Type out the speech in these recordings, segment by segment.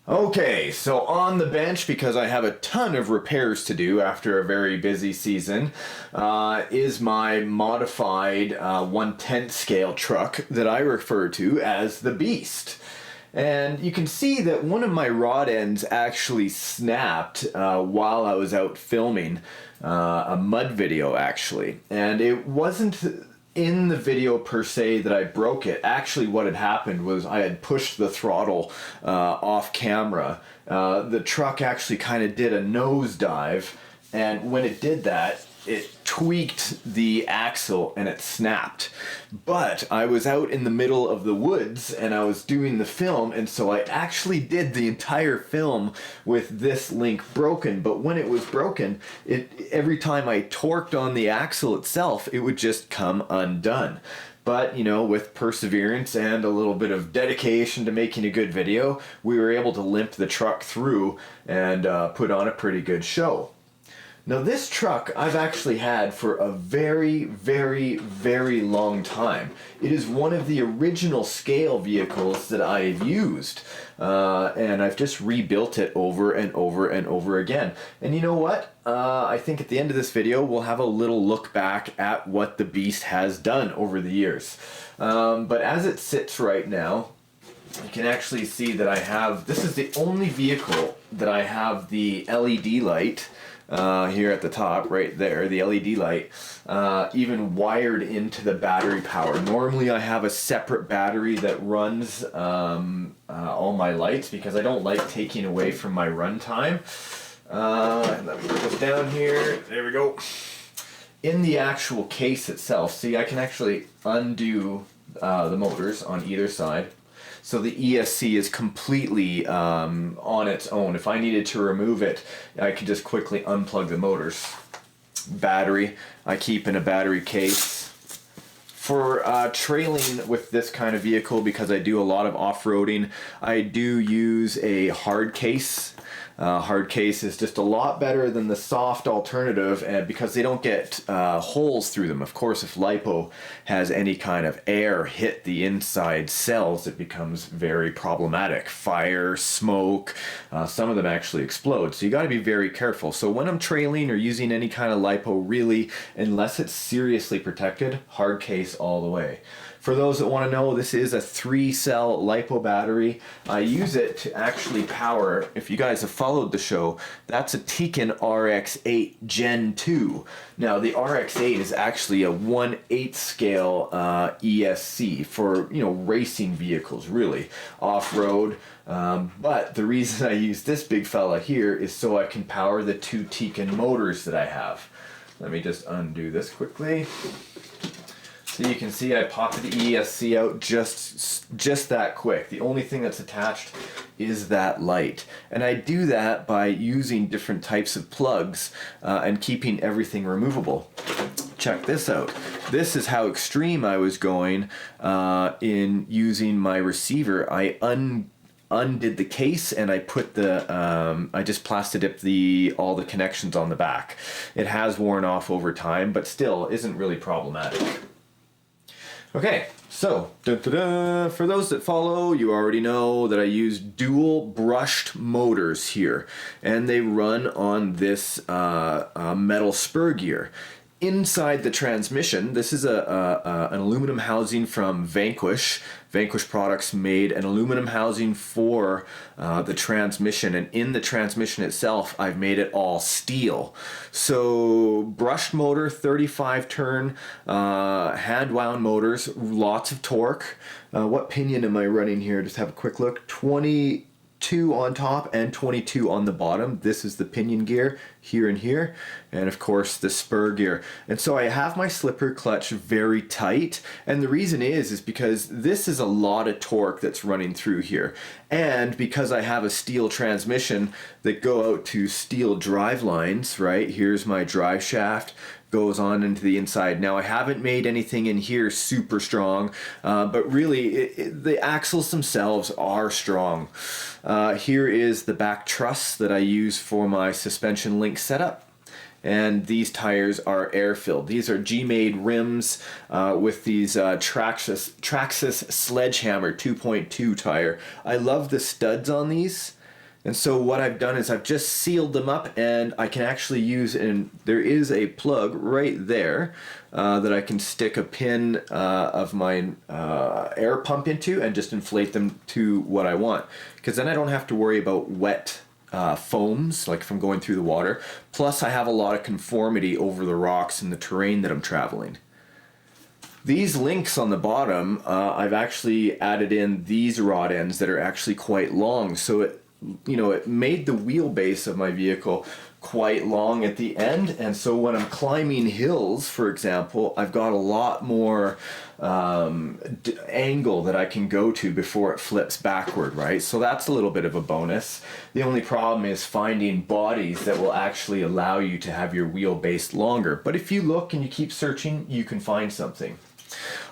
Okay, so on the bench, because I have a ton of repairs to do after a very busy season, is my modified 1/10 scale truck that I refer to as the Beast. And you can see that one of my rod ends actually snapped while I was out filming a mud video, actually. And it wasn't in the video per se that I broke it. Actually, what had happened was I had pushed the throttle off camera. The truck actually kind of did a nosedive, and when it did that, it tweaked the axle and it snapped. But I was out in the middle of the woods and I was doing the film, and so I actually did the entire film with this link broken. But when it was broken, every time I torqued on the axle itself, it would just come undone. But, you know, with perseverance and a little bit of dedication to making a good video, we were able to limp the truck through and put on a pretty good show. Now this truck I've actually had for a very, very, very long time. It is one of the original scale vehicles that I've used. And I've just rebuilt it over and over and over again. And you know what? I think at the end of this video we'll have a little look back at what the Beast has done over the years. But as it sits right now, you can actually see that I have, this is the only vehicle that I have the LED light here at the top, right there, the LED light, even wired into the battery power. Normally I have a separate battery that runs all my lights because I don't like taking away from my run time. Let me put this down here, there we go. In the actual case itself, see, I can actually undo the motors on either side. So the ESC is completely on its own. If I needed to remove it, I could just quickly unplug the motors. Battery, I keep in a battery case. For trailing with this kind of vehicle, because I do a lot of off-roading, I do use a hard case. Hard case is just a lot better than the soft alternative, and because they don't get holes through them. Of course, if lipo has any kind of air hit the inside cells, it becomes very problematic. Fire, smoke, some of them actually explode. So you got to be very careful. So when I'm trailing or using any kind of lipo, really, unless it's seriously protected, hard case all the way. For those that want to know, this is a 3-cell LiPo battery. I use it to actually power, if you guys have followed the show, that's a Tekin RX-8 Gen 2. Now the RX-8 is actually a 1/8 scale ESC for, you know, racing vehicles, really, off-road. But the reason I use this big fella here is so I can power the 2 Tekin motors that I have. Let me just undo this quickly. So you can see I popped the ESC out just that quick. The only thing that's attached is that light. And I do that by using different types of plugs and keeping everything removable. Check this out. This is how extreme I was going in using my receiver. I undid the case and I put the I just Plastidip all the connections on the back. It has worn off over time, but still isn't really problematic. Okay, so for those that follow, you already know that I use dual brushed motors here, and they run on this metal spur gear. Inside the transmission, this is an aluminum housing from Vanquish. Vanquish Products made an aluminum housing for the transmission, and in the transmission itself, I've made it all steel. So brushed motor, 35 turn, hand wound motors, lots of torque. What pinion am I running here? Just have a quick look. 22 on top and 22 on the bottom. This is the pinion gear here and here, and of course the spur gear. And so I have my slipper clutch very tight, and the reason is because this is a lot of torque that's running through here, and because I have a steel transmission that go out to steel drive lines, right? Here's my drive shaft, goes on into the inside. Now I haven't made anything in here super strong, but really the axles themselves are strong. Here is the back truss that I use for my suspension link setup. And these tires are air-filled. These are G-made rims with these Traxxas Sledgehammer 2.2 tire. I love the studs on these. And so what I've done is I've just sealed them up, and I can actually use, and there is a plug right there that I can stick a pin of my air pump into and just inflate them to what I want. Because then I don't have to worry about wet foams, like if I'm going through the water. Plus I have a lot of conformity over the rocks and the terrain that I'm traveling. These links on the bottom, I've actually added in these rod ends that are actually quite long, so it made the wheelbase of my vehicle quite long at the end, and so when I'm climbing hills, for example, I've got a lot more angle that I can go to before it flips backward, right? So that's a little bit of a bonus. The only problem is finding bodies that will actually allow you to have your wheelbase longer, but if you look and you keep searching, you can find something.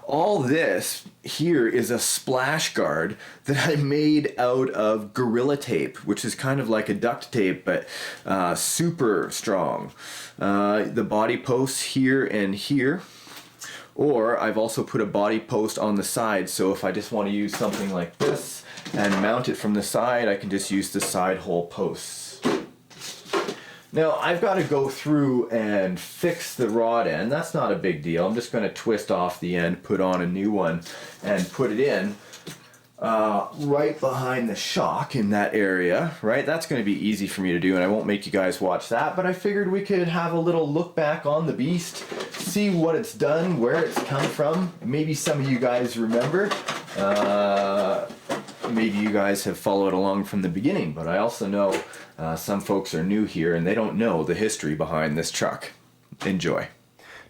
All this here is a splash guard that I made out of Gorilla Tape, which is kind of like a duct tape, but super strong. The body posts here and here, or I've also put a body post on the side, so if I just want to use something like this and mount it from the side, I can just use the side hole posts. Now I've got to go through and fix the rod end. That's not a big deal. I'm just going to twist off the end, put on a new one, and put it in right behind the shock in that area, right? That's going to be easy for me to do, and I won't make you guys watch that, but I figured we could have a little look back on the beast, see what it's done, where it's come from. Maybe some of you guys remember. Maybe you guys have followed along from the beginning, but I also know some folks are new here and they don't know the history behind this truck. Enjoy.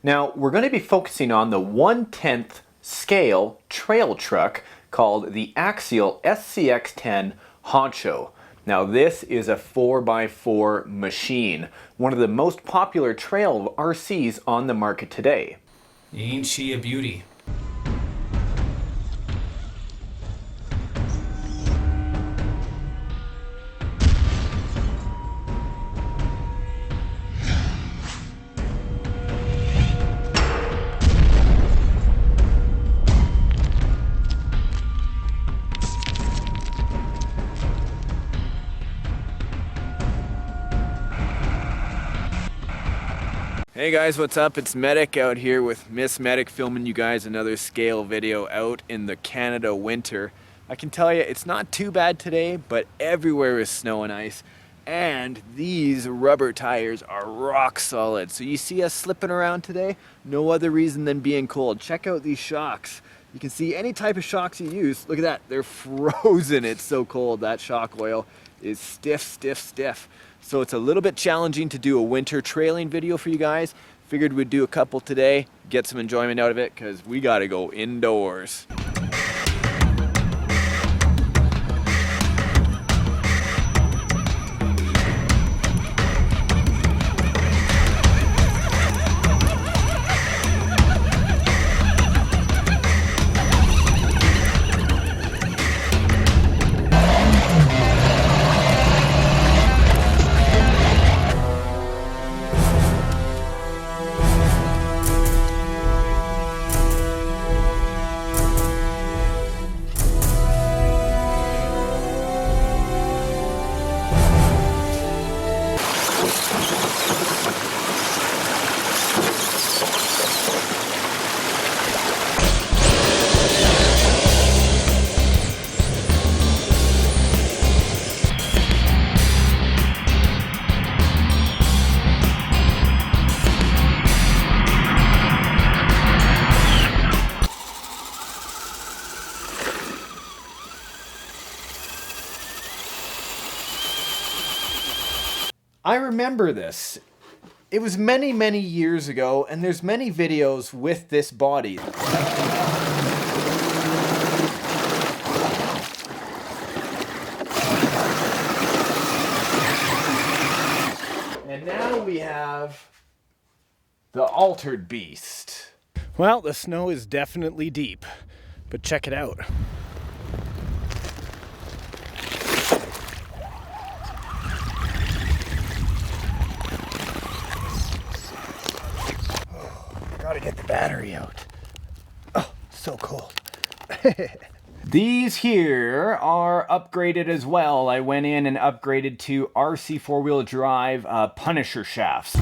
Now, we're going to be focusing on the 1/10 scale trail truck called the Axial SCX-10 Honcho. Now, this is a 4x4 machine, one of the most popular trail RCs on the market today. Ain't she a beauty? Hey guys, what's up? It's Medic out here with Miss Medic, filming you guys another scale video out in the Canada winter. I can tell you it's not too bad today, but everywhere is snow and ice, and these rubber tires are rock solid. So you see us slipping around today, no other reason than being cold. Check out these shocks. You can see any type of shocks you use, look at that, they're frozen. It's so cold. That shock oil is stiff, stiff, stiff. So it's a little bit challenging to do a winter trailing video for you guys. Figured we'd do a couple today, get some enjoyment out of it, because we gotta go indoors. I remember this. It was many, many years ago, and there's many videos with this body. And now we have the altered beast. Well, the snow is definitely deep, but check it out. Gotta get the battery out. Oh, so cold. These here are upgraded as well. I went in and upgraded to RC four-wheel drive Punisher shafts.